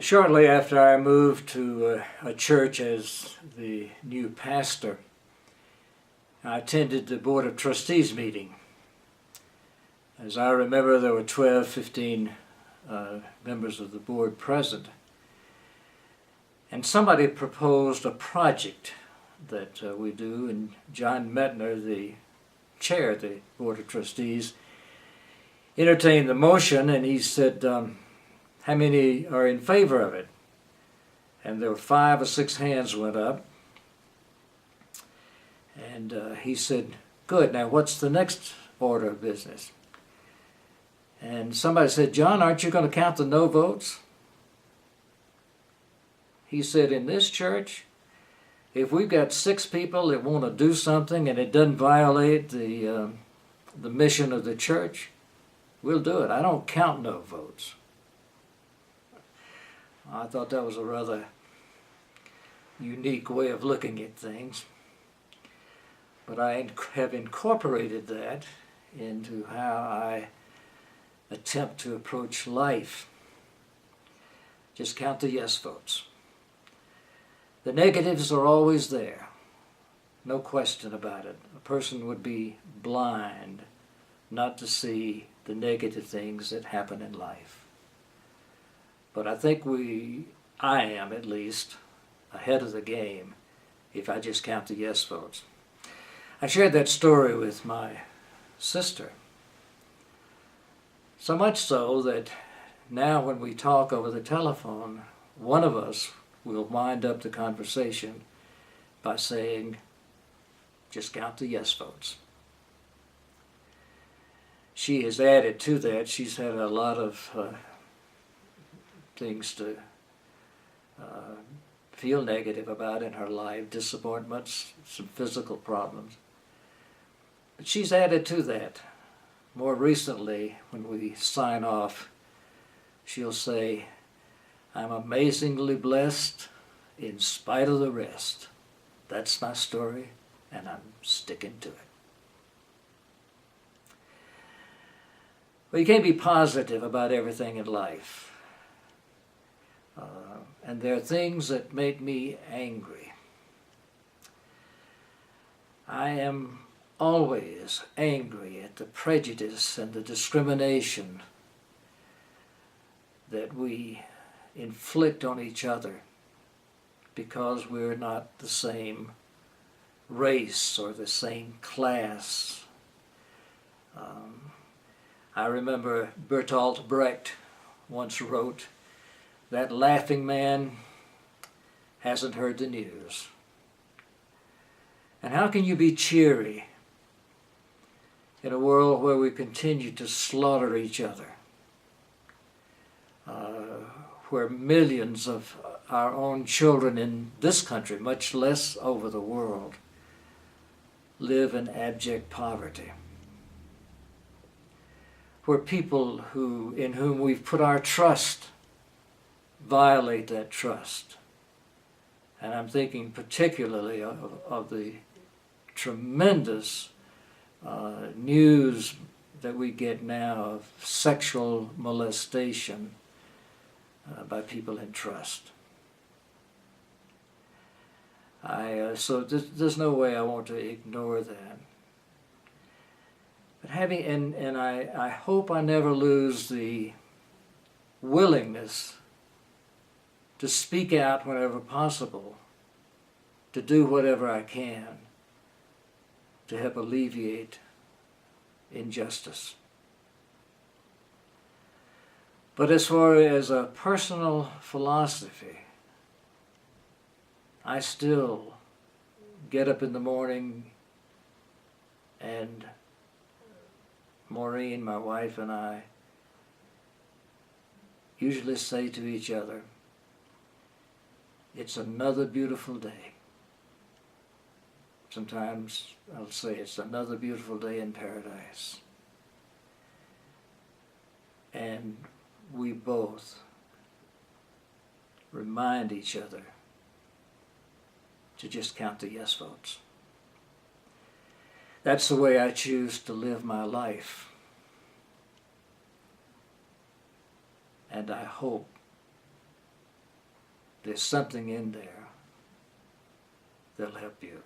Shortly after I moved to a church as the new pastor, I attended the Board of Trustees meeting. As I remember, there were 12, 15 members of the board present. And somebody proposed a project that we do, and John Metner, the chair of the Board of Trustees, entertained the motion, and he said, how many are in favor of it? And there were 5 or 6 hands went up. And he said, good, now what's the next order of business? And somebody said, John, aren't you going to count the no votes? He said, in this church, if we've got 6 people that want to do something and it doesn't violate the mission of the church, we'll do it. I don't count no votes. I thought that was a rather unique way of looking at things. But I have incorporated that into how I attempt to approach life. Just count the yes votes. The negatives are always there. No question about it. A person would be blind not to see the negative things that happen in life. But I think I am at least, ahead of the game if I just count the yes votes. I shared that story with my sister. So much so that now when we talk over the telephone, one of us will wind up the conversation by saying, just count the yes votes. She has added to that. She's had a lot of things to feel negative about in her life, disappointments, some physical problems. But she's added to that. More recently, when we sign off, she'll say, I'm amazingly blessed in spite of the rest. That's my story, and I'm sticking to it. Well, you can't be positive about everything in life. And there are things that make me angry. I am always angry at the prejudice and the discrimination that we inflict on each other because we're not the same race or the same class. I remember Bertolt Brecht once wrote, that laughing man hasn't heard the news. And how can you be cheery in a world where we continue to slaughter each other? Where millions of our own children in this country, much less over the world, live in abject poverty. Where people in whom we've put our trust violate that trust. And I'm thinking particularly of the tremendous news that we get now of sexual molestation by people in trust. So there's no way I want to ignore that. But I hope I never lose the willingness to speak out whenever possible, to do whatever I can to help alleviate injustice. But as far as a personal philosophy, I still get up in the morning and Maureen, my wife, and I usually say to each other, it's another beautiful day. Sometimes I'll say it's another beautiful day in paradise. And we both remind each other to just count the yes votes. That's the way I choose to live my life. And I hope there's something in there that'll help you.